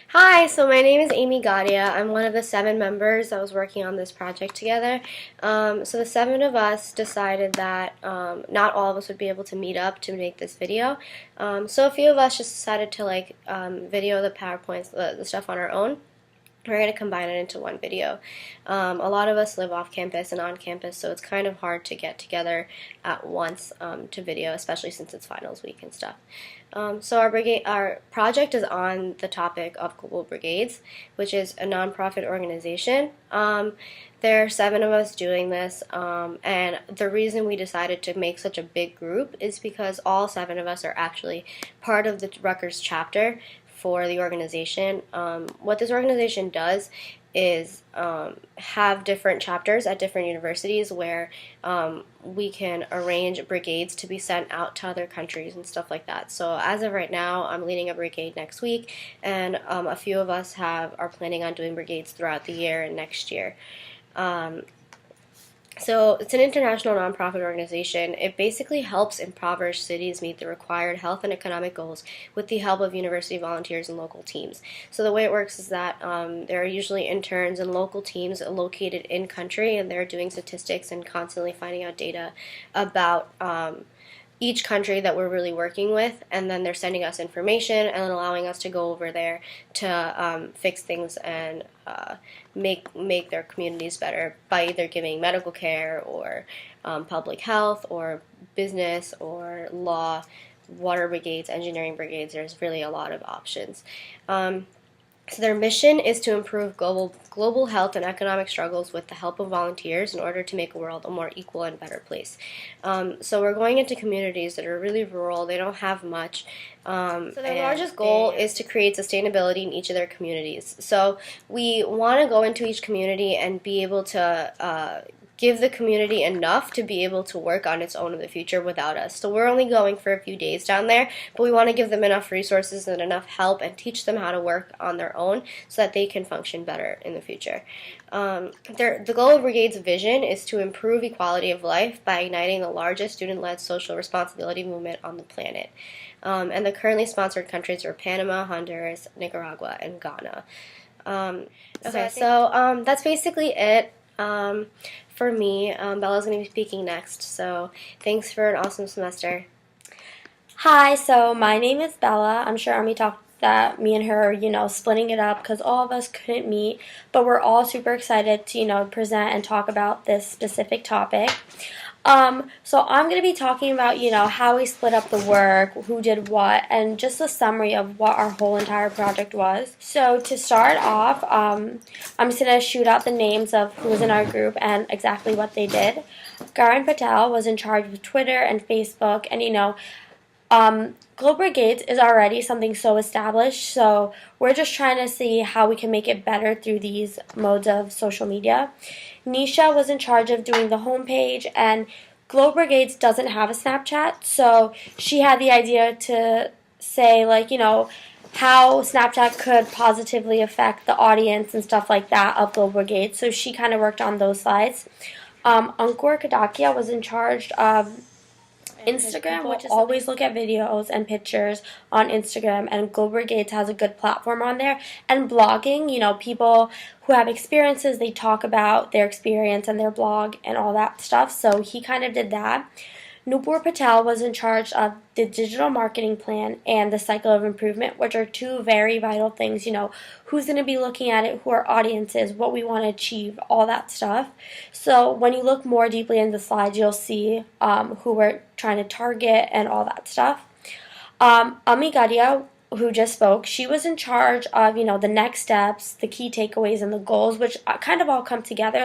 Hi, so my name is Amy Gadia. I'm one of the 7 members that was working on this project together. So the 7 of us decided that not all of us would be able to meet up to make this video. So a few of us just decided to video the PowerPoints, the stuff on our own. We're going to combine it into one video. A lot of us live off campus and on campus, so it's kind of hard to get together at once to video, especially since it's finals week and stuff. So our project is on the topic of Global Brigades, which is a nonprofit organization. There are 7 of us doing this, and the reason we decided to make such a big group is because all 7 of us are actually part of the Rutgers chapter for the organization. What this organization does is have different chapters at different universities where we can arrange brigades to be sent out to other countries and stuff like that. So as of right now, I'm leading a brigade next week, and a few of us are planning on doing brigades throughout the year and next year. So it's an international nonprofit organization. It basically helps impoverished cities meet the required health and economic goals with the help of university volunteers and local teams. So the way it works is that there are usually interns and local teams located in country, and they're doing statistics and constantly finding out data about each country that we're really working with, and then they're sending us information and allowing us to go over there to fix things and make their communities better by either giving medical care or public health or business or law, water brigades, engineering brigades. There's really a lot of options. So their mission is to improve global health and economic struggles with the help of volunteers in order to make the world a more equal and better place. So we're going into communities that are really rural. They don't have much. So their largest goal is to create sustainability in each of their communities. So we want to go into each community and be able to give the community enough to be able to work on its own in the future without us. So we're only going for a few days down there, but we want to give them enough resources and enough help and teach them how to work on their own so that they can function better in the future. The Global Brigade's vision is to improve equality of life by igniting the largest student-led social responsibility movement on the planet. And the currently sponsored countries are Panama, Honduras, Nicaragua, and Ghana. That's basically it. For me, Bella's going to be speaking next, so thanks for an awesome semester. Hi, so my name is Bella. I'm sure Ami talked that me and her are, splitting it up because all of us couldn't meet, but we're all super excited to, present and talk about this specific topic. So I'm going to be talking about, how we split up the work, who did what, and just a summary of what our whole entire project was. So to start off, I'm just going to shoot out the names of who was in our group and exactly what they did. Garan Patel was in charge of Twitter and Facebook, and Global Brigades is already something so established, so we're just trying to see how we can make it better through these modes of social media. Nisha was in charge of doing the homepage, and Global Brigades doesn't have a Snapchat, so she had the idea to say, how Snapchat could positively affect the audience and stuff like that of Global Brigades, so she kind of worked on those slides. Ankur Kadakia was in charge of Instagram, which is always look at videos and pictures on Instagram, and Global Brigades has a good platform on there. And blogging, people who have experiences, they talk about their experience and their blog and all that stuff, so he kind of did that. Nupur Patel was in charge of the digital marketing plan and the cycle of improvement, which are two very vital things. Who's going to be looking at it, who our audience is, what we want to achieve, all that stuff. So when you look more deeply in the slides, you'll see who we're trying to target and all that stuff. Ami Gadia, who just spoke, she was in charge of, the next steps, the key takeaways, and the goals, which kind of all come together.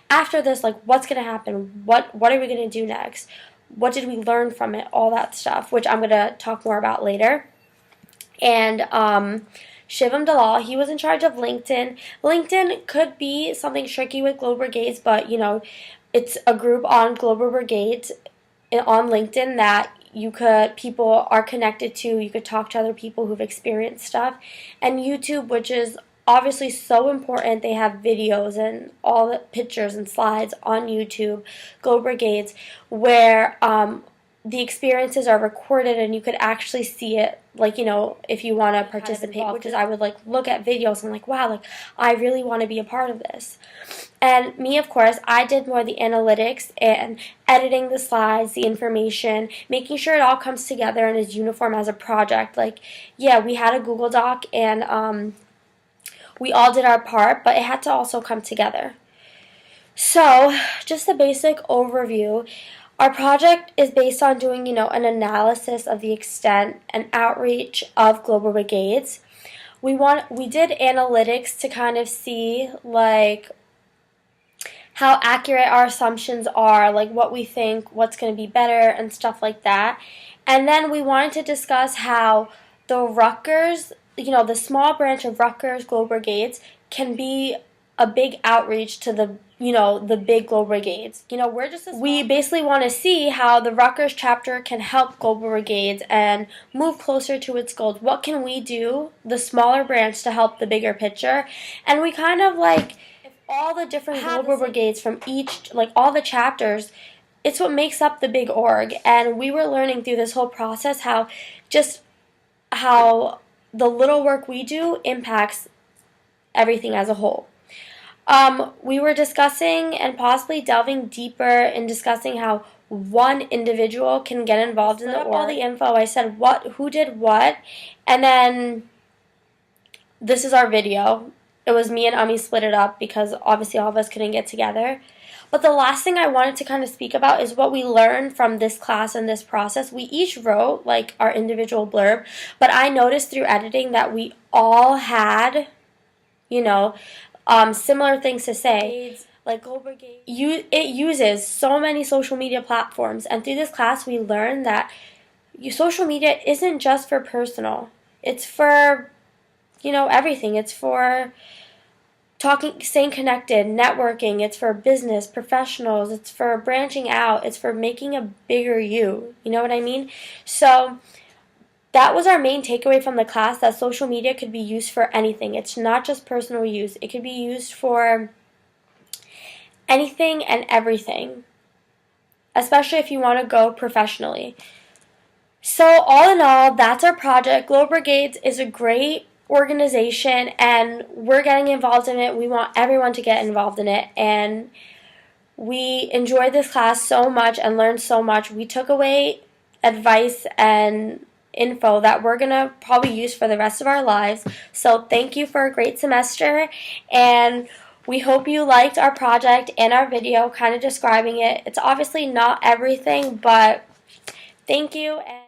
After this, what's going to happen? What are we going to do next? What did we learn from it? All that stuff, which I'm going to talk more about later. And Shivam Dalal, he was in charge of LinkedIn. LinkedIn could be something tricky with Global Brigades, but, it's a group on Global Brigades on LinkedIn that people are connected to. You could talk to other people who've experienced stuff. And YouTube, which is obviously so important. They have videos and all the pictures and slides on YouTube, Global Brigades, where the experiences are recorded and you could actually see it, like, if you want to participate, because I would like look at videos and like, wow, like I really want to be a part of this. And me, of course, I did more the analytics and editing the slides, the information, making sure it all comes together and is uniform as a project. Like, yeah, we had a Google Doc and we all did our part, but it had to also come together. So, just a basic overview. Our project is based on doing, an analysis of the extent and outreach of Global Brigades. We did analytics to kind of see like how accurate our assumptions are, like what we think, what's going to be better, and stuff like that. And then we wanted to discuss how the Rutgers, the small branch of Rutgers Global Brigades can be a big outreach to the big Global Brigades. We basically want to see how the Rutgers chapter can help Global Brigades and move closer to its goals. What can we do, the smaller branch, to help the bigger picture? And we kind of like, if all the different Global Brigades from each, like all the chapters, it's what makes up the big org. And we were learning through this whole process how the little work we do impacts everything as a whole. We were discussing and possibly delving deeper in discussing how one individual can get involved in the org. All the info, I said who did what, and then this is our video. It was me and Ami split it up because obviously all of us couldn't get together. But the last thing I wanted to kind of speak about is what we learned from this class and this process. We each wrote like our individual blurb, but I noticed through editing that we all had, similar things to say. Like it uses so many social media platforms, and through this class we learned that social media isn't just for personal. It's for, everything. It's for talking, staying connected, networking. It's for business, professionals. It's for branching out. It's for making a bigger you. You know what I mean? So that was our main takeaway from the class, that social media could be used for anything. It's not just personal use. It could be used for anything and everything, especially if you want to go professionally. So all in all, that's our project. Global Brigades is a great organization, and we're getting involved in it. We want everyone to get involved in it, and we enjoyed this class so much and learned so much. We took away advice and info that we're going to probably use for the rest of our lives. So thank you for a great semester, and we hope you liked our project and our video kind of describing it. It's obviously not everything, but thank you. And